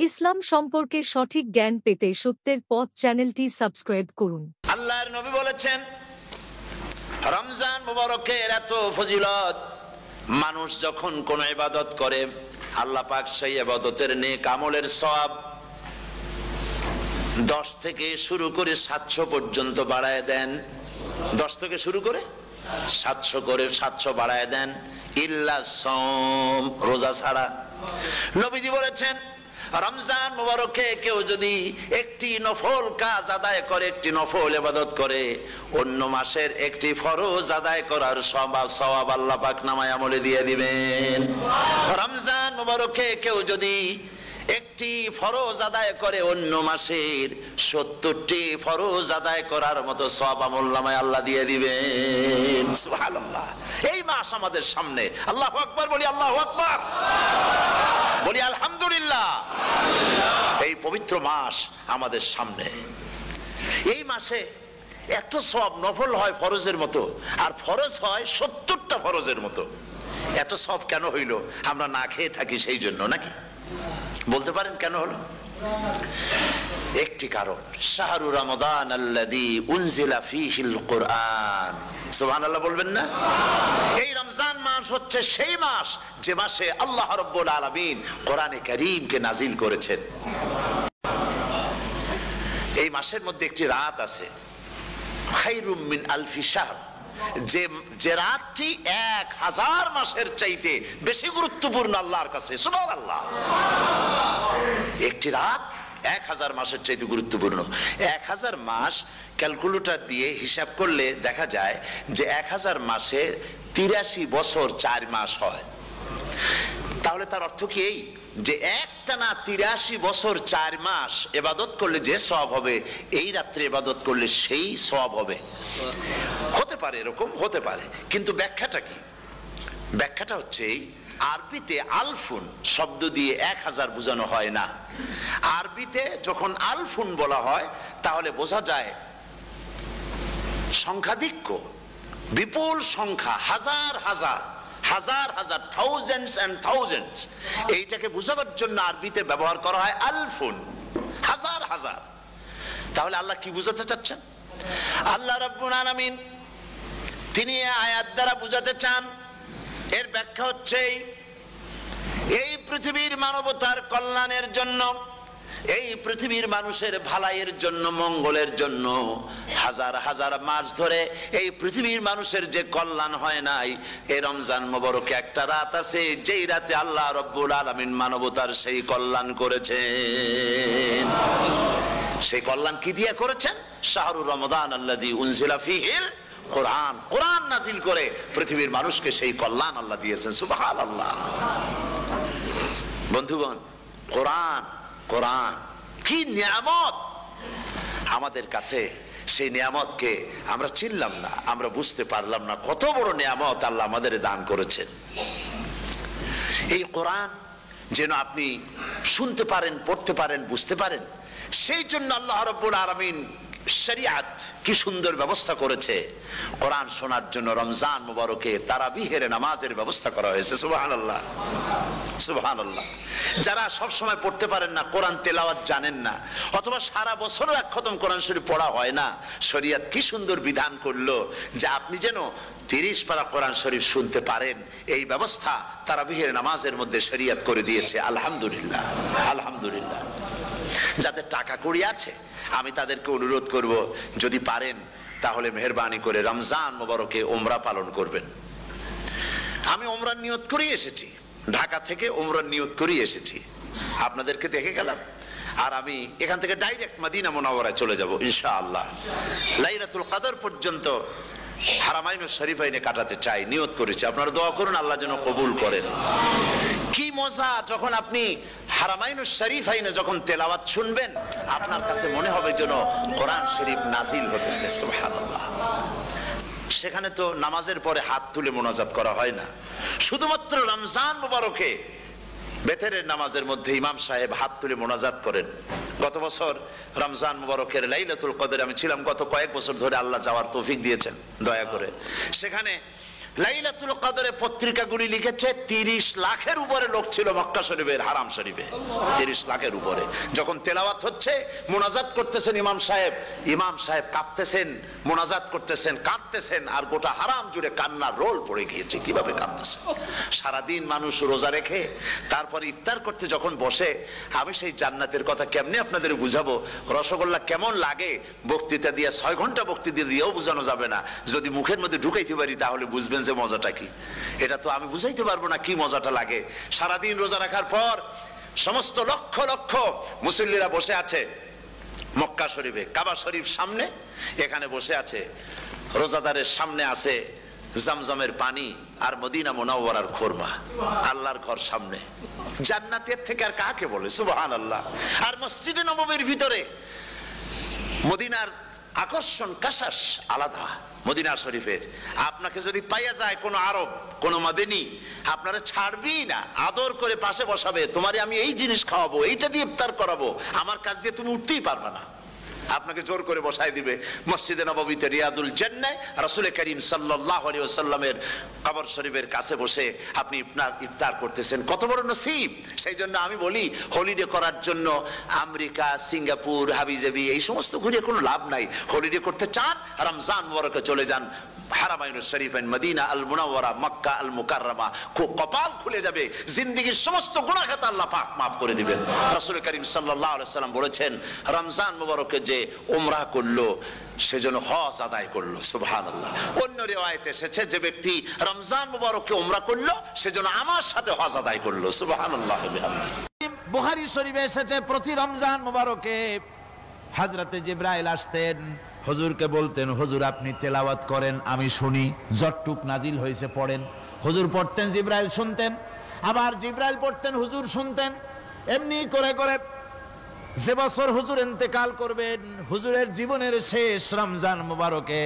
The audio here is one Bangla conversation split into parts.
ইসলাম সম্পর্কে সঠিক জ্ঞান পেতে সত্যের পথ চ্যানেলটি সাবস্ক্রাইব করুন। আল্লাহর নবী বলেছেন, রমজান মুবারকের এত ফজিলত, মানুষ যখন কোন ইবাদত করে আল্লাহ পাক সেই ইবাদতের নেক আমলের সওয়াব 10 থেকে শুরু করে 700 পর্যন্ত বাড়ায় দেন। 10 থেকে শুরু করে 700 বাড়ায় দেন, ইল্লা সাওম, রোজা ছাড়া। নবীজি বলেছেন, রমজান মুবারকে কেউ যদি একটি নফল কাজ আদায় করে, একটি নফল ইবাদত করে, অন্য মাসের একটি ফরজ আদায় করার সওয়াব আল্লাহ পাক নামায় আমলে দিয়ে দিবেন। রমজান মুবারকে কেউ যদি একটি ফরজ আদায় করে, অন্য মাসের 70টি ফরজ আদায় করার মতো সওয়াব আমলনামায় আল্লাহ দিয়ে দিবেন। সুবহানাল্লাহ। এই মাস আমাদের সামনে, আল্লাহু আকবার বলি, আল্লাহু আকবার বলি, আলহামদুলিল্লাহ। এই পবিত্র মাস আমাদের সামনে। এই মাসে এত সওয়াব, নফল হয় ফরজের মতো, আর ফরজ হয় 70টা ফরজের মতো। এত সওয়াব কেন হইল? আমরা না খেয়ে থাকি সেই জন্য নাকি? বলতে পারেন কেন হলো? একটি কারণ, শাহরু রমাদান আল্লাযী উনজিলা ফীহিল কুরআন। সুবহানাল্লাহ বলবেন না? এই রমজান মাস হচ্ছে সেই মাস যে মাসে আল্লাহ রাব্বুল আলামিন কোরআনে কারীমকে নাজিল করেছেন। এই মাসের মধ্যে একটি রাত আছে, খায়রুম মিন আলফি শাহর, যে রাতটি 1000 মাসের চাইতে বেশি গুরুত্বপূর্ণ আল্লাহর কাছে। সুবহানাল্লাহ। একটি রাত 1000 মাসের চাইতে গুরুত্বপূর্ণ। 1000 মাস ক্যালকুলেটর দিয়ে হিসাব করলে দেখা যায় যে 1000 মাসে 83 বছর 4 মাস হয়। তাহলে তার অর্থ কি এই যে একটানা 83 বছর 4 মাস ইবাদত করলে যে সওয়াব হবে, এই রাত্রে ইবাদত করলে সেই সওয়াব হবে? হতে পারে, এরকম হতে পারে, কিন্তু ব্যাখ্যাটা কি? ব্যাখ্যাটা হচ্ছে এই, আরবিতে আলফুন শব্দ দিয়ে 1000 বোঝানো হয় না। আরবিতে যখন আলফুন বলা হয় তাহলে বোঝা যায় সংখ্যাধিক্য, বিপুল সংখ্যা, হাজার হাজার হাজার হাজার, থাউজেন্ডস এন্ড থাউজেন্ডস। এইটাকে বোঝাবার জন্য আরবিতে ব্যবহার করা হয় আলফুন, হাজার হাজার। তাহলে আল্লাহ কি বুঝাতে চাচ্ছেন? আল্লাহ রাব্বুল আলামিন তিনি আয়াত দ্বারা বুঝাতে চান, এর ব্যাখ্যা হচ্ছে এই পৃথিবীর মানবতার কল্যাণের জন্য, এই পৃথিবীর মানুষের ভালাইয়ের জন্য, মঙ্গলের জন্য হাজার হাজার মাস ধরে এই পৃথিবীর মানুষের যে কল্যাণ হয় নাই, এই রমজান মুবারকে একটা রাত আছে যেই রাতে আল্লাহ রাব্বুল আলামিন মানবতার সেই কল্যাণ করেছেন। সেই কল্যাণ কি দিয়ে করেছেন? শাহরু রমাদান আল্লাযী উনজিলা ফীহিল কোরআন, কোরআন নাজিল করে পৃথিবীর মানুষকে সেই কল্যাণ আল্লাহ দিয়েছেন। সুবহানাল্লাহ। বন্ধুগণ, কোরআন, কোরআন কি নিয়ামত আমাদের কাছে! সেই নিয়ামতকে আমরা চিনলাম না, আমরা বুঝতে পারলাম না কত বড় নিয়ামত আল্লাহ আমাদের দান করেছেন। এই কোরআন যেন আপনি শুনতে পারেন, পড়তে পারেন, বুঝতে পারেন, সেই জন্য আল্লাহ রাব্বুল আলামিন শরিয়াত কি সুন্দর ব্যবস্থা করেছে। কোরআন শোনার জন্য রমজান মুবারকে তারাবিহের নামাজের ব্যবস্থা করা হয়েছে। সুবহানাল্লাহ, সুবহানাল্লাহ। যারা সব সময় পড়তে পারেন না, কোরআন তেলাওয়াত জানেন না, অথবা সারা বছরও এক খতম কোরআন শরীফ পড়া হয় না, শরিয়াত কি সুন্দর বিধান করলো যে আপনি যেন 30 পারা কোরআন শরীফ শুনতে পারেন। এই ব্যবস্থা তারাবিহের নামাজের মধ্যে শরিয়াত করে দিয়েছে। আলহামদুলিল্লাহ, আলহামদুলিল্লাহ। যাদের টাকা কড়ি আছে আমি তাদেরকে অনুরোধ করব, যদি পারেন তাহলে মেহেরবানি করে রমজান মুবারকে উমরা পালন করবেন। আমি উমরার নিয়ত করে এসেছি, ঢাকা থেকে উমরার নিয়ত করে এসেছি, আপনাদেরকে দেখে গেলাম। আর আমি এখান থেকে ডাইরেক্ট মদিনা মুনাওয়ারায় চলে যাব ইনশাআল্লাহ। লাইলাতুল কদর পর্যন্ত হারামাইনুশ শরীফাইনে কাটাতে চাই, নিয়ত করেছি। আপনারা দোয়া করুন আল্লাহ যেন কবুল করেন। কি মজা যখন আপনি হারামাইনুশ শরীফাইনে যখন তেলাওয়াত শুনবেন, আপনার কাছে মনে হবে যেন কোরআন শরীফ নাজিল হতেছে। সুবহানাল্লাহ। সেখানে তো নামাজের পরে হাত তুলে মোনাজাত করা হয় না, শুধুমাত্র রমজান মুবারকে বেতেরের নামাজের মধ্যে ইমাম সাহেব হাত তুলে মোনাজাত করেন। গত বছর রমজান মুবারকের লাইলাতুল কদরে আমি ছিলাম, গত কয়েক বছর ধরে আল্লাহ যাওয়ার তৌফিক দিয়েছেন দয়া করে। সেখানে লাইলাতুল কদরে পত্রিকাগুলি লিখেছে 30 লাখের উপরে লোক ছিল মক্কা শরীফের হারাম শরীফে, 30 লাখের উপরে। যখন তেলাওয়াত হচ্ছে, মুনাজাত করতেছেন ইমাম সাহেব কাঁপতেছেন, মুনাজাত করতেছেন, কাঁদতেছেন, আর গোটা হারাম জুড়ে কান্নার রোল পড়ে গিয়েছে। কিভাবে কাঁদতেছে! সারাদিন মানুষ রোজা রেখে তারপর ইফতার করতে যখন বসে, আমি সেই জান্নাতের কথা কেমনে আপনাদের বুঝাবো? রসগোল্লা কেমন লাগে বক্তৃতা দিয়ে 6 ঘন্টা বক্তৃতা দিয়েও বোঝানো যাবে না। যদি মুখের মধ্যে ঢুকাইতে পারি তাহলে বুঝবেন যে মজাটা কি। এটা তো আমি বুঝাইতে পারবো না কি মজাটা লাগে। সারাদিন রোজা রাখার পর সমস্ত লক্ষ লক্ষ মুসল্লিরা বসে আছে মক্কা শরীফে, কাবা শরীফ সামনে, এখানে বসে আছে। রোজাদারের সামনে আছে জমজমের পানি আর মদিনা মুনাওয়ারার খুরমা। আল্লাহর ঘর সামনে, জান্নাতের থেকে আর কাকে বলে? সুবহানাল্লাহ। আর মসজিদে নববীর ভিতরে মদিনার আকর্ষণ কাশাস আলাদা। মদিনা শরীফের আপনাকে যদি পাইয়া যায় কোন আরব, কোন মাদানী, আপনারা ছাড়বি না, আদর করে পাশে বসাবে, তোমারে আমি এই জিনিস খাওয়াবো, এইটা দিয়ে ইফতার করাবো, আমার কাছ দিয়ে তুমি উঠতেই পারবে না, আপনাকে জোর করে বসায় দিবে। মসজিদে নববীতে রিয়াদুল জান্নাহ রাসূল করিম সাল্লাল্লাহু আলাইহি ওয়াসাল্লামের কবর শরীফের কাছে বসে আপনি ইফতার করতেছেন, কত বড় নসিব। সেই জন্য আমি বলি, হলিডে করার জন্য আমেরিকা, সিঙ্গাপুর, হাবিজাবি এই সমস্ত ঘুরে কোনো লাভ নাই। হলিডে করতে চান, রমজান মুবারকে চলে যান হারামাইনুস শরীফাইন, মদিনা আল মুনাওয়ারা, মক্কা আল মুকাররমা। কপাল খুলে যাবে, জিন্দেগীর সমস্ত গুনাহ খাতা আল্লাহ পাক মাফ করে দিবেন। রাসূল করিম সাল্লাল্লাহু আলাইহি ওয়াসাল্লাম বলেছেন, রমজান মুবারকে যে উমরা করলো সেজন্য হজ আদায় করলো। সুবহানাল্লাহ। অন্য রিওয়ায়াতে এসেছে, যে ব্যক্তি রমজান মুবারকে উমরা করলো সেজন্য আমার সাথে হজ আদায় করলো। সুবহানাল্লাহ। বুখারী শরীফে এসেছে, প্রতি রমজান মুবারকে হযরতে জিবরাইল আসতেন, হুজুরকে বলতেন, হুজুর আপনি তেলাওয়াত করেন, আমি শুনি, যতটুক নাজিল হয়েছে পড়েন। হুজুর পড়তেন, জিবরাইল শুনতেন, আবার জিবরাইল পড়তেন, হুজুর শুনতেন। এমনি করে করে যে বছর হুজুর ইন্তেকাল করবেন, হুজুরের জীবনের শেষ রমজান মুবারকে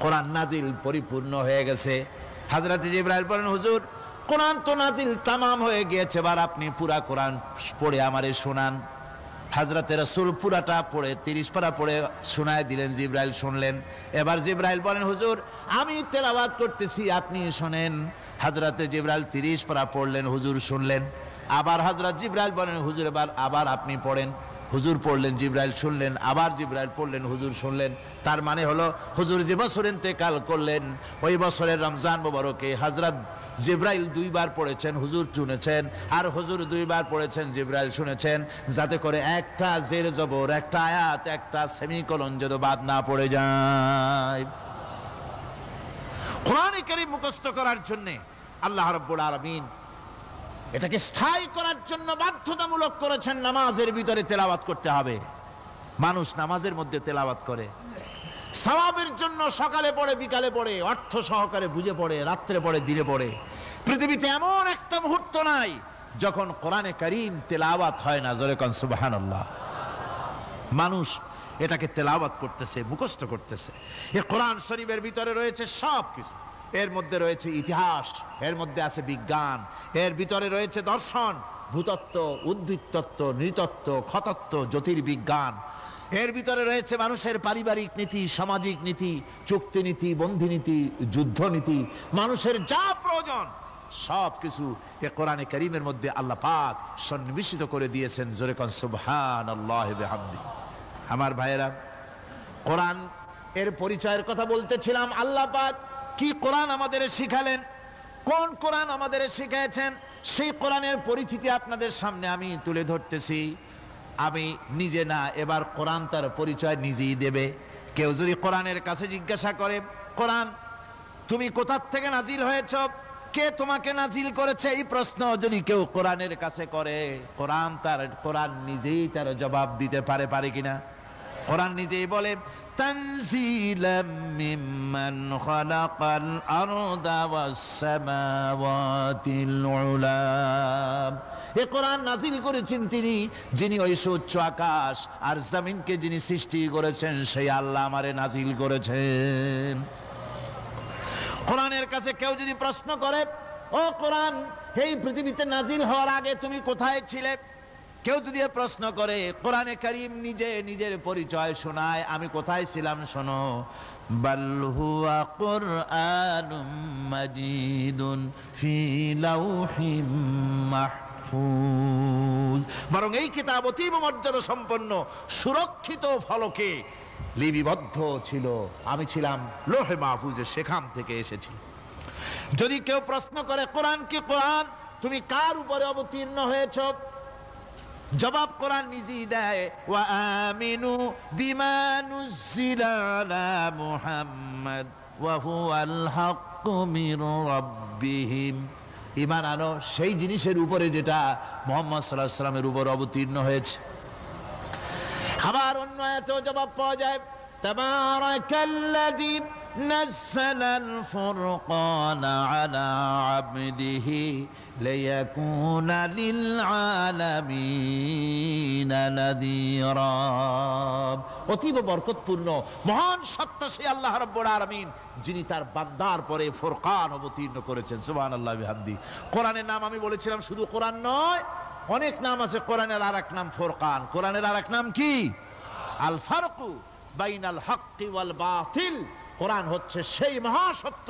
কোরআন নাজিল পরিপূর্ণ হয়ে গেছে। হযরত জিবরাইল বলেন, হুজুর কোরআন তো নাজিল তামাম হয়ে গিয়েছে, এবার আপনি পুরা কোরআন পড়ে আমারে শোনান। হযরত রাসূল পুরাটা পড়ে 30 পারা পড়ে শোনায় দিলেন, জিবরাইল শুনলেন। এবার জিবরাইল বলেন, হুজুর আমি তেলাওয়াত করতেছি, আপনি শুনেন। হযরত জিবরাইল 30 পারা পড়লেন, হুজুর শুনলেন। আবার হযরত জিবরাইল বলেন, হুজুর আবার আপনি পড়েন। হুজুর পড়লেন, জিবরাইল শুনলেন, আবার জিবরাইল পড়লেন, হুজুর শুনলেন। তার মানে হলো, হুজুর যে বছর ইন্তেকাল করলেন ওই বছরের রমজান মুবারকে হযরত জিবরাইল 2 বার পড়েছেন, হুজুর শুনেছেন, আর হুজুর 2 বার পড়েছেন, জিবরাইল শুনেছেন, যাতে করে একটা জের জবর, একটা আয়াত, একটা সেমিকোলন যেন বাদ না পড়ে যায়। কোরআন কারীম মুখস্থ করার জন্য আল্লাহ রাব্বুল আলামিন এটাকে স্থায়ী করার জন্য বাধ্যতামূলক করেছেন, নামাজের ভিতরে তেলাওয়াত করতে হবে। মানুষ নামাজের মধ্যে তেলাওয়াত করে, সওয়াবের জন্য সকালে পড়ে, বিকালে পড়ে, অর্থ সহকারে বুঝে পড়ে, রাত্রে পড়ে, দিনে পড়ে। পৃথিবীতে এমন একটা মুহূর্ত নাই যখন কোরআনে কারীম তেলাওয়াত হয় না। জোরে কোন সুবহানাল্লাহ। মানুষ এটাকে তেলাওয়াত করতেছে, মুখস্থ করতেছে। এই কোরআন শরীফের ভিতরে রয়েছে সব কিছু। এর মধ্যে রয়েছে ইতিহাস, এর মধ্যে আছে বিজ্ঞান, এর ভিতরে রয়েছে দর্শন, ভূতত্ত্ব, উদ্ভিদতত্ত্ব, নৃতত্ত্ব, খতত্ত্ব, জ্যোতির্বিজ্ঞান। এর ভিতরে রয়েছে মানুষের পারিবারিক নীতি, সামাজিক নীতি, চুক্তি নীতি, বন্ধি নীতি, যুদ্ধ নীতি, মানুষের যা প্রয়োজন সবকিছু এ কোরআনে কারীমের মধ্যে আল্লাহ পাক সন্নিবেশিত করে দিয়েছেন। জোরে কোন সুবহানাল্লাহি ওয়া বিহামদিহি। আমার ভাইয়েরা, কোরআন এর পরিচয়ের কথা বলতেছিলাম। আল্লাহ পাক কি কোরআন আমাদের শিখালেন, কোন কোরআন আমাদের শিখিয়েছেন, সেই কোরআনের পরিচিতি আপনাদের সামনে আমি তুলে ধরতেছি। আমি নিজে না, এবার কোরআন তার পরিচয় নিজেই দেবে। কেউ যদি কোরআনের কাছে জিজ্ঞাসা করে, কোরআন তুমি কোথা থেকে নাজিল হয়েছ, কে তোমাকে নাজিল করেছে, এই প্রশ্ন যদি কেউ কোরআনের কাছে করে, কোরআন নিজেই তার জবাব দিতে পারে কিনা? কোরআন নিজেই বলে, তানজিলাম মিম্মান খালাকাল আরদা ওয়াস সামাওয়াতিল উলা। এ কোরআন নাজিল করেছেন তিনি, যিনি ওই সুউচ্চ আকাশ আর জমিনকে যিনি সৃষ্টি করেছেন, সেই আল্লাহ আমারে নাজিল করেছেন। কোরআনের কাছে কেউ যদি প্রশ্ন করে, ও কোরআন, এই পৃথিবীতে নাজিল হওয়ার আগে তুমি কোথায় ছিলে, কেউ যদি প্রশ্ন করে, কোরআনে কারীম নিজে নিজের পরিচয় শোনায়, আমি কোথায় ছিলাম শোনো, বাল হুয়া কুরআনুম মাজিদুন ফি লাউহিম মাহফুজ, বরং এই কিতাব অতীব মর্যাদা সম্পন্ন সুরক্ষিত ফলকে লিপিবদ্ধ ছিল, আমি ছিলাম লৌহে মাহফুজে, সেখান থেকে এসেছি। যদি কেউ প্রশ্ন করে কোরআন কি কোরআন, তুমি কার উপরে অবতীর্ণ হয়েছ, জবাব কোরআন নিজেই দেয়, ওয়া আমিনু বিমা নুজিলা আলা মুহাম্মাদ ওয়া হুয়াল হাক্কু মির রাব্বিহিম, ঈমান আনো সেই জিনিসের উপরে যেটা মুহাম্মদ সাল্লাল্লাহু আলাইহি ওয়াসাল্লামের উপর অবতীর্ণ হয়েছে। আবার অন্য আয়াতেও জবাব পাওয়া যায়, তাবারাকাল্লাযী নাযালাল ফুরকানা আলা আবদিহি লিয়াকুনা লিল আলামিনা নাযীরা, অতীব বরকতপূর্ণ মহান সত্তা সেই আল্লাহ রাব্বুল আলামিন, যিনি তার বান্দার পরে ফুরকান অবতীর্ণ করেছেন। সুবহানাল্লাহি বিহামদি। কোরআনের নাম আমি বলেছিলাম শুধু কোরআন নয়, অনেক নাম আছে। কোরআনের আরেক নাম ফুরকান, কোরআনের আরেক নাম কি? আল ফারকু বাইনাল হাক্কি ওয়াল বাতিল। কোরআন হচ্ছে সেই মহাসত্য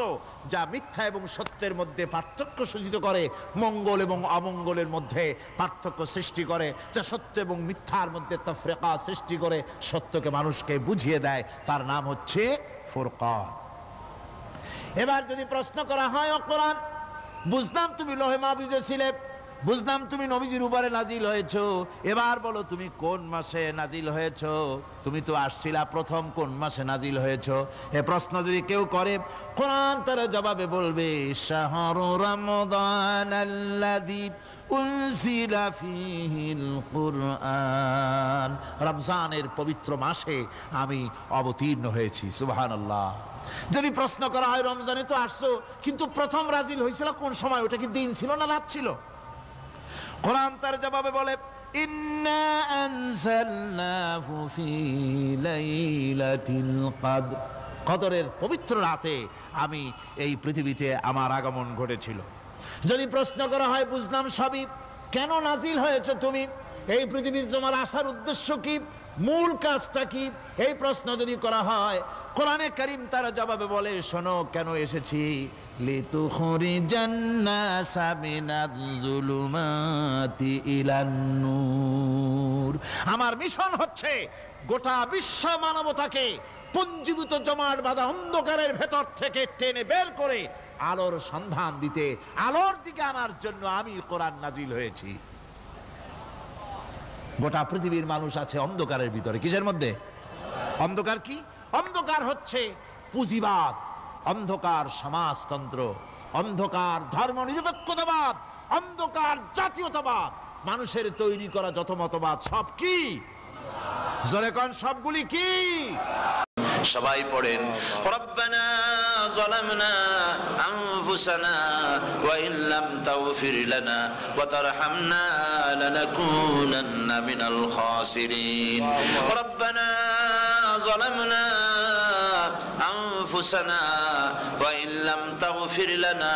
যা মিথ্যা এবং সত্যের মধ্যে পার্থক্য সূচিত করে, মঙ্গল এবং অমঙ্গলের মধ্যে পার্থক্য সৃষ্টি করে, যা সত্য এবং মিথ্যার মধ্যে তাফরিকা সৃষ্টি করে, সত্যকে মানুষকে বুঝিয়ে দেয়, তার নাম হচ্ছে ফুরকান। এবার যদি প্রশ্ন করা হয়, ও কোরআন, বুঝলাম তুমি লৌহে মাহফুজে ছিলে, বুঝলাম তুমি নবীজির উপরে নাজিল হয়েছো, এবার বলো তুমি কোন মাসে নাজিল হয়েছো, তুমি তো আসছিলা প্রথম, কোন মাসে নাজিল হয়েছো? এ প্রশ্ন যদি কেউ করে, কোরআন তার জবাবে বলবে, শাহরু রমাদানাল্লাযী উনজিলা ফীহিল কুরআন, রমজানের পবিত্র মাসে আমি অবতীর্ণ হয়েছি। সুবহানাল্লাহ। যদি প্রশ্ন করা হয়, রমজানে তো আসছো, কিন্তু প্রথম নাজিল হয়েছিল কোন সময়, ওটা কি দিন ছিল না রাত ছিল? কোরআন তার জবাবে বলে, ইন্না আনজালনাহু ফি লাইলাতিল কদর, কদরের পবিত্র রাতে আমি এই পৃথিবীতে আমার আগমন ঘটেছিল। যদি প্রশ্ন করা হয়, বুঝলাম সবই, কেন নাজিল হয়েছে তুমি, এই পৃথিবীতে তোমার আসার উদ্দেশ্য কি, মূল কাজটা কি, এই প্রশ্ন যদি করা হয়, কোরআনে কারীম তার জবাবে বলে, শোনো কেন এসেছি, লিতুখরিজান নাসা মিনাজ যুলুমাতি ইলান নূর, আমার মিশন হচ্ছে গোটা বিশ্ব মানবতাকে পুঞ্জীভূত জমাট বাঁধা অন্ধকারের ভেতর থেকে টেনে বের করে আলোর সন্ধান দিতে, আলোর দিকে আনার জন্য আমি কোরআন নাজিল হয়েছি। গোটা পৃথিবীর মানুষ আছে অন্ধকারের ভিতরে। কিসের মধ্যে? অন্ধকার কি? অন্ধকার হচ্ছে পুঁজিবাদ, অন্ধকার সমাজতন্ত্র, অন্ধকার ধর্ম নিরপেক্ষতাবাদ, অন্ধকার জাতীয়তাবাদ, মানুষের তৈরি করা যত মতবাদ সব কি? জোরে কোন সবগুলি কি? সবাই পড়েন, রব্বানা যালামনা আনফুসানা ওয়া ইন লাম তাগফির লানা ওয়া তারহামনা লানাকুনান্না মিনাল খাসিরিন। রব্বানা যালামনা আনফুসানা ওয়া ইন লাম তাগফির লানা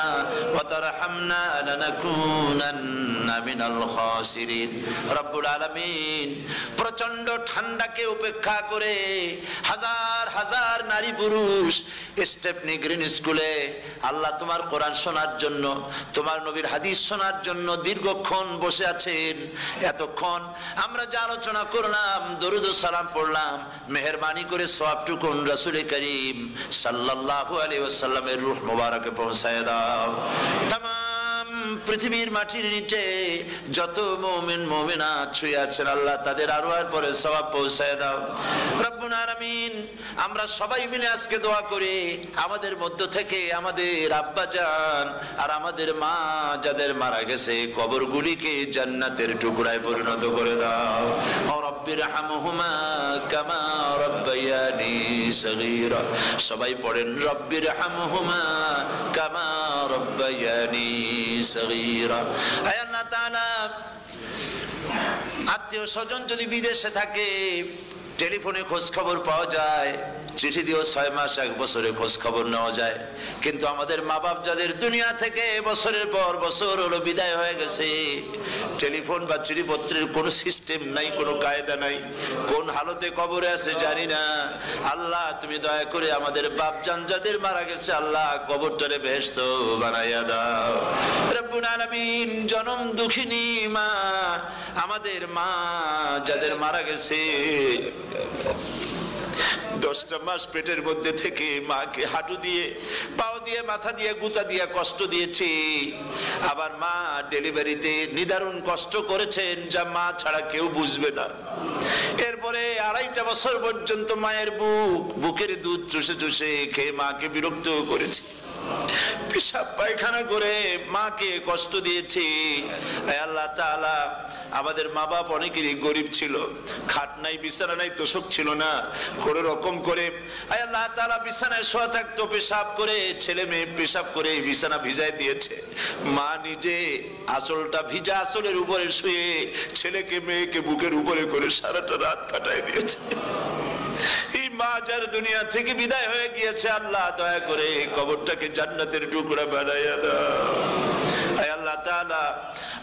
ওয়া তারহামনা লানাকুনান্না মিনাল খাসিরিন। রব্বুল আলামিন প্রচন্ড ঠান্ডাকে উপেক্ষা করে হাজার হাজার নারী পুরুষ স্টেপনি গ্রিন স্কুলে আল্লাহ তোমার কোরআন শোনার জন্য, তোমার নবীর হাদিস শোনার জন্য দীর্ঘক্ষণ বসে আছেন। এতক্ষণ আমরা যা আলোচনা করলাম, দরুদ ও সালাম পড়লাম, মেহেরবানি করে সওয়াবটুকুন রাসূল করিম সাল্লাল্লাহু আলাইহি ওয়াসাল্লামের রূহ মোবারকে পৌঁছায় দাও। তামাম পৃথিবীর মাটির নিচে যত মুমিন মুমিনাত শুয়ে আছেন, আল্লাহ তাদের আরওয়ার পরে সওয়াব পৌঁছায় দাও। রব্বুল আলামিন, আমরা সবাই মিলে আজকে দোয়া করি, আমাদের মধ্য থেকে আমাদের আব্বা জান আর আমাদের মা যাদের মারা গেছে, কবরগুলিকে জান্নাতের টুকরায় পরিণত করে দাও। ও রব্বির হামহুমা কামা রব্বায়ানি সগীরা। সবাই পড়েন, রব্বির হামহুমা কামা রব্বায়ানি সগীরা। হে আল্লাহ তাআলা, আত্মীয় স্বজন যদি বিদেশে থাকে, টেলিফোনে খোঁজ খবর পাওয়া যায়, চিঠি দিয়েও 6 মাস 1 বছরে খোঁজ খবর নেওয়া যায়। কিন্তু আমাদের মা বাপ যাদের দুনিয়া থেকে বছরের পর বছর হলো বিদায় হয়ে গেছে, টেলিফোন বা চিঠিপত্রের কোনো সিস্টেম নাই, কোনো কায়দা নাই, কোন হালতে কবরে আছে জানি না। আল্লাহ তুমি দয়া করে আমাদের বাপ জান যাদের মারা গেছে, আল্লাহ কবরটারে বেহেশত বানাইয়া দাও রব্বুল আলামিন। জনম দুঃখিনী মা, আমাদের মা যাদের মারা গেছে, 10টা মাস পেটের মধ্যে থেকে মাকে হাঁটু দিয়ে, পাও দিয়ে, মাথা দিয়ে, গুতা দিয়ে কষ্ট দিয়েছি। আবার মা ডেলিভারিতে নিদারুণ কষ্ট করেছেন, যা মা ছাড়া কেউ বুঝবে না। এরপরে 2.5 বছর পর্যন্ত মায়ের বুকের দুধ চুষে চুষে খেয়ে মাকে বিরক্ত করেছি, পেশাব পায়খানা করে মাকে কষ্ট দিয়েছি। আল্লাহ তাআলা আমাদের মা বাপ অনেকেরই গরিব ছিল, খাট নাই, বিছানা নাই, তোষক ছিল না, কোন রকম করে আল্লাহ তাআলা বিছানায় শোয়া থাকতো, পেশাব করে, ছেলে মেয়ে পেশাব করে বিছানা ভিজায় দিয়েছে। মা নিজে আঁচলটা ভিজা আঁচলের উপরে শুয়ে ছেলেকে মেয়েকে বুকের উপরে করে সারাটা রাত কাটায় দিয়েছে। এই মা যার দুনিয়া থেকে বিদায় হয়ে গিয়েছে, আল্লাহ দয়া করে কবরটাকে জান্নাতের টুকরা বানাইয়া দাও। আল্লাহ তাআলা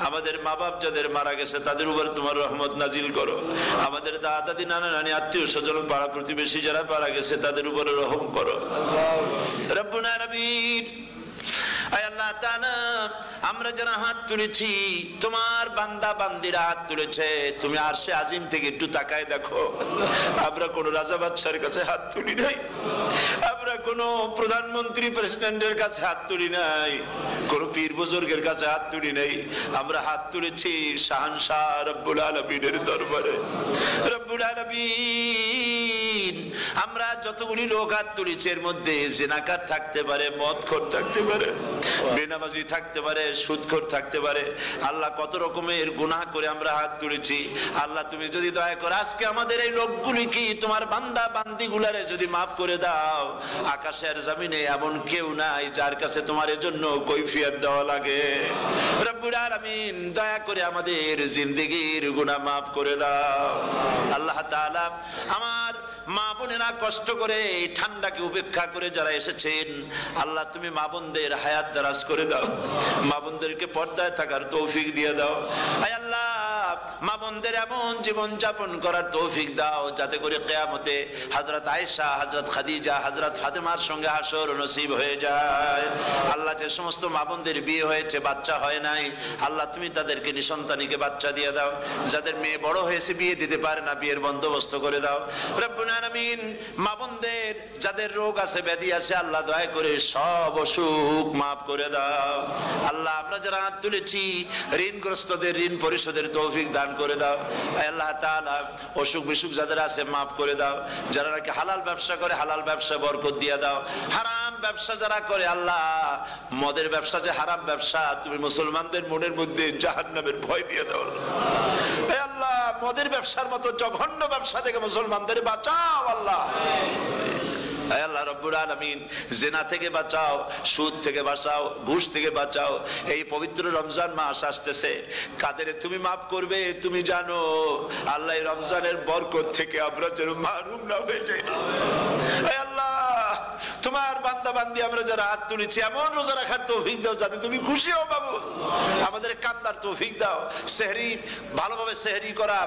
আমাদের মা বাপ যাদের মারা গেছে তাদের উপর তোমার রহমত নাজিল করো। আমাদের দাদা দাদি, নানা নানি, আত্মীয় স্বজন, পাড়া প্রতিবেশী যারা মারা গেছে তাদের উপরে রহম করো রব্বুল আলামিন। আল্লাহ তাআলা আমরা যারা হাত তুলেছি, তোমার বান্দা বান্দিরা হাত তুলেছে, তুমি আরশে আজিম থেকে একটু তাকায় দেখো। আমরা কোন রাজা বাদশার কাছে হাত তুলি নাই, আমরা কোন প্রধানমন্ত্রী প্রেসিডেন্টের কাছে হাত তুলি নাই, কোন পীর বুজুর্গের কাছে হাত তুলি নাই। আমরা হাত তুলেছি শাহনশাহ রব্বুল আলামিনের দরবারে। রব্বুল আলামিন, আমরা যতগুলি লোক হাত তুলেছি এর মধ্যে জিনাকার থাকতে পারে, মদখোর থাকতে পারে, বেনামাজি থাকতে পারে, সুদখোর থাকতে পারে। আল্লাহ কত রকমের গুনাহ করে আমরা হাত তুলেছি। আল্লাহ তুমি যদি দয়া করে আজকে আমাদের এই লোকগুলি কি তোমার বান্দা বান্দি গুলারে যদি মাফ করে দাও, আকাশের জমিনে এমন কেউ নাই যার কাছে তোমার জন্য কৈফিয়ত দেওয়া লাগে। রব্বুল আলামিন দয়া করে আমাদের জিন্দেগির গুনাহ মাফ করে দাও। আল্লাহ তাআলা আমার মা বোনেরা কষ্ট করে এই ঠান্ডাকে উপেক্ষা করে যারা এসেছেন, আল্লাহ তুমি মা বোনদের হায়াত দারাজ করে দাও, মা বোনদেরকে পর্দায় থাকার তৌফিক দিয়ে দাও। আয় আল্লাহ, মা বোনদের এমন জীবন যাপন করার তৌফিক দাও যাতে করে কিয়ামতে হযরত আয়েশা, হযরত খাদিজা, হযরত ফাতেমার সঙ্গে হাসর নসিব হয়ে যায়। আল্লাহ যে সমস্ত মা বোনদের বিয়ে হয়েছে, বাচ্চা হয় নাই, আল্লাহ তুমি তাদেরকে নিঃসন্তানীকে বাচ্চা দিয়ে দাও। যাদের মেয়ে বড় হয়েছে, বিয়ে দিতে পারে না, বিয়ের বন্দোবস্ত করে দাও রব্বুল আলামিন। মা বোনদের যাদের রোগ আছে, ব্যাধি আছে, আল্লাহ দয়া করে সব অসুখ মাফ করে দাও। আল্লাহ আমরা যারা হাত তুলেছি, ঋণগ্রস্তদের ঋণ পরিশোধের তৌফিক দান করে দাও। আল্লাহ তাআলা অসুখ বিসুখ যাদের আছে মাফ করে দাও। যারা নাকি হালাল ব্যবসা করে, হালাল ব্যবসা বরকত দিয়ে দাও। হারাম ব্যবসা যারা করে, আল্লাহ মদের ব্যবসা যে হারাম ব্যবসা, তুমি মুসলমানদের মনের মধ্যে জাহান্নামের ভয় দিয়ে দাও। আল্লাহ মদের ব্যবসার মতো জঘন্য ব্যবসা থেকে মুসলমানদের বাঁচাও আল্লাহ। আল্লাহ রব্বুল আলামিন জিনা থেকে বাঁচাও, সুদ থেকে বাঁচাও, ঘুষ থেকে বাঁচাও। এই পবিত্র রমজান মাস আসতেছে, কাদের তুমি মাফ করবে তুমি জানো। আল্লাহ রমজানের বরকত থেকে আমরা যেন মাহরুম না হয়ে যাই। আল্লাহ তোমার বান্দা বান্দি আমরা যারা হাত তুলেছি, এমন রোজা রাখার তৌফিক দাও যাতে তুমি খুশি হও বাবু। আমাদের কান্দার তৌফিক দাও, সেহরি ভালোভাবে সেহরি করা,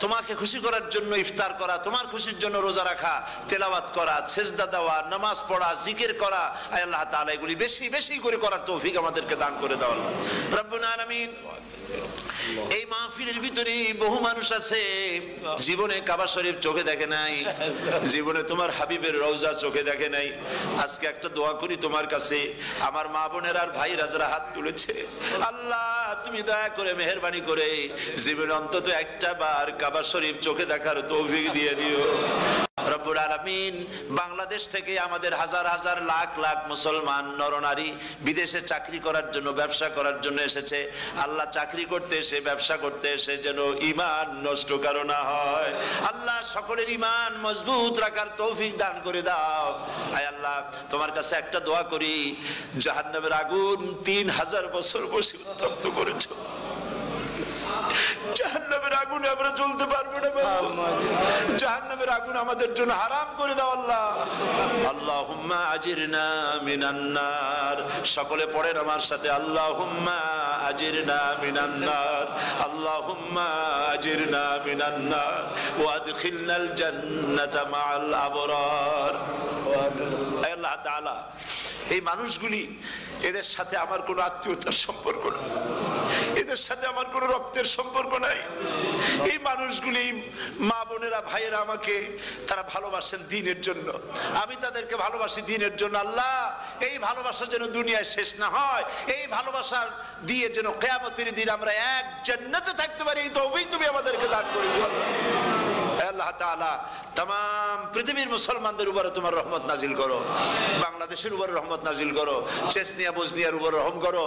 তোমাকে খুশি করার জন্য ইফতার করা, তোমার খুশির জন্য রোজা রাখা, তেলাওয়াত করা, সেজদা দেওয়া, নামাজ পড়া, জিকির করা। আল্লাহ তাআলা এগুলি বেশি বেশি করে করার তৌফিক আমাদেরকে দান করে দাও রব্বুল আলামিন। এই মাহফিলের ভিতরে বহু মানুষ আছে জীবনে কাবা শরীফ চোখে দেখে নাই, জীবনে তোমার হাবিবের রওজা চোখে দেখে নাই। আজকে একটা দোয়া করি তোমার কাছে, আমার মা বোনের আর ভাইরা যারা হাত তুলেছে, আল্লাহ তুমি দয়া করে মেহেরবানি করে জীবনে অন্তত একটা বার কাবা শরীফ চোখে দেখার তৌফিক দিয়ে দিও রব্বুল আলামিন। বাংলাদেশ থেকে আমাদের হাজার হাজার লাখ লাখ মুসলমান নরনারী বিদেশে চাকরি করার জন্য, ব্যবসা করার জন্য এসেছে। আল্লাহ চাকরি করতে এসে, ব্যবসা করতে এসে যেন ঈমান নষ্ট কারো না হয়। আল্লাহ সকলের ঈমান মজবুত রাখার তৌফিক দান করে দাও। আয় আল্লাহ তোমার কাছে একটা দোয়া করি, জাহান্নামের আগুন 3000 বছর বসে উত্তপ্ত করেছো, জাহান্নামের আগুন আগুনে আমরা জ্বলতে পারবো না বাবা, জাহান্নামের আগুন আমাদের জন্য হারাম করে দাও আল্লাহ। আল্লাহুম্মা আজিরনা মিনান নার, সকলে পড়েন আমার সাথে, আল্লাহুম্মা আজিরনা মিনান নার, আল্লাহুম্মা আজিরনা মিনান নার ওয়া আদখিলনাল জান্নাতা মাআল আবরার। আল্লাহ তাআলা এই মানুষগুলি, এদের সাথে আমার কোনো আত্মীয়তার সম্পর্ক নেই, এদের সাথে আমার কোনো রক্তের সম্পর্ক নাই। এই মানুষগুলি, মা বোনেরা ভাইয়েরা, আমাকে তারা ভালোবাসেন দ্বীনের জন্য, আমি তাদেরকে ভালোবাসি দ্বীনের জন্য। আল্লাহ এই ভালোবাসা যেন দুনিয়ায় শেষ না হয়, এই ভালোবাসা দিয়ে যেন কিয়ামতের দিন আমরা এক জান্নাতে থাকতে পারি, এই তৌফিক তুমি আমাদেরকে দান করে দিও আল্লাহ তাআলা। तमाम পৃথিবীর মুসলমানদের উপরে তোমার রহমত নাজিল করো, বাংলাদেশের উপরে রহমত নাজিল করো, চেচনিয়া বসনিয়ার উপরে রহম করো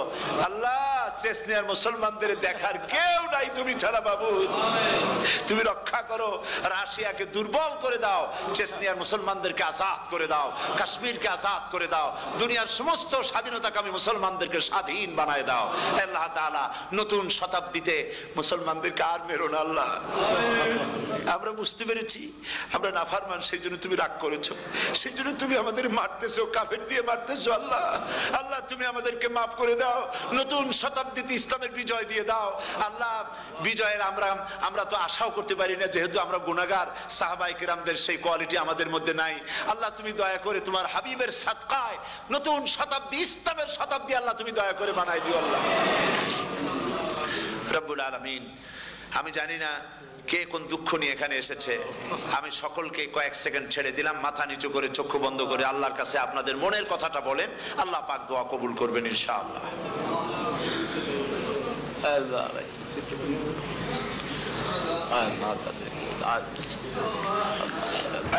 আল্লাহ। চেচনিয়ার মুসলমানদের দেখার কেউ নাই তুমি ছাড়া বাবু, তুমি রক্ষা করো। রাশিয়াকে দুর্বল করে দাও, চেচনিয়ার মুসলমানদেরকে আজাদ করে দাও, কাশ্মীরকে আজাদ করে দাও, দুনিয়ার সমস্ত স্বাধীনতাকামী মুসলমানদেরকে স্বাধীন বানায় দাও আল্লাহ তাআলা। নতুন শতাব্দীতে মুসলমানদেরকে আর মেরো না আল্লাহ। আমরা বুঝতে পেরেছি আমরা নাফরমান, সেই জন্য তুমি রাগ করেছো, সেই জন্য তুমি আমাদের মারতেছো, কাফের দিয়ে মারতেছো আল্লাহ। আল্লাহ তুমি আমাদেরকে মাফ করে দাও, নতুন শতাব্দীতে ইসলামের বিজয় দিয়ে দাও আল্লাহ। বিজয়ের আমরা তো আশাও করতে পারি না, যেহেতু আমরা গুনাহগার। সাহাবায়ে কেরামদের সেই কোয়ালিটি আমাদের মধ্যে নাই আল্লাহ। তুমি দয়া করে তোমার হাবিবের সাদকায় নতুন শতাব্দী, ইসলামের শতাব্দী আল্লাহ তুমি দয়া করে বানাই দিও আল্লাহ রব্বুল আলামিন। আমি জানি না কে কোন দুঃখ নিয়ে এখানে এসেছে, আমি সকলকে কয়েক সেকেন্ড ছেড়ে দিলাম, মাথা নিচু করে চক্ষু বন্ধ করে আল্লাহর কাছে আপনাদের মনের কথাটা বলেন, আল্লাহ পাক দোয়া কবুল করবেন ইনশাআল্লাহ।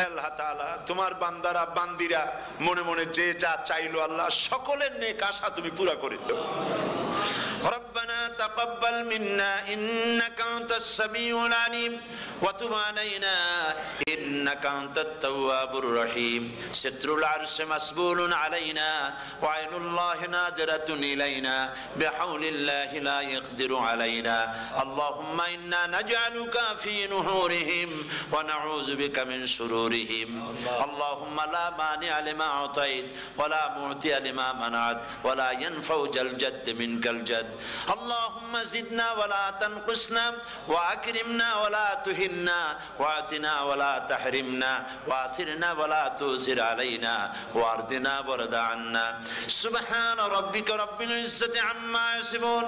আল্লাহ তাআলা তোমার বান্দারা বান্দিরা মনে মনে যে যা চাইলো আল্লাহ, সকলের নেক আশা তুমি পুরা করে দাও। ربنا تقبل منا إنك أنت السميع العليم وتب علينا إنك أنت التواب الرحيم ستر العرش مسبول علينا وعين الله ناظرة إلينا بحول الله لا يقدر علينا اللهم إنا نجعلك في نحورهم ونعوذ بك من شرورهم اللهم لا مانع لما أعطيت ولا معطي لما منعت ولا ينفع ذا الجد منك الجد اللهم زدنا ولا تنقصنا وأكرمنا ولا تهنا وآتنا ولا تحرمنا وآثرنا ولا تؤثر علينا وأرضنا وارض عنا سبحان ربك رب العزة عما يصفون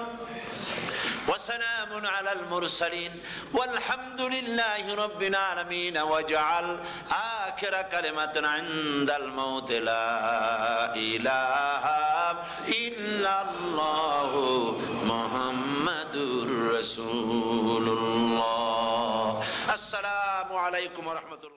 وسلام على المرسلين والحمد لله رب العالمين واجعل آخر كلمة عند الموت لا إله إلا الله محمد رسول الله السلام عليكم ورحمة الله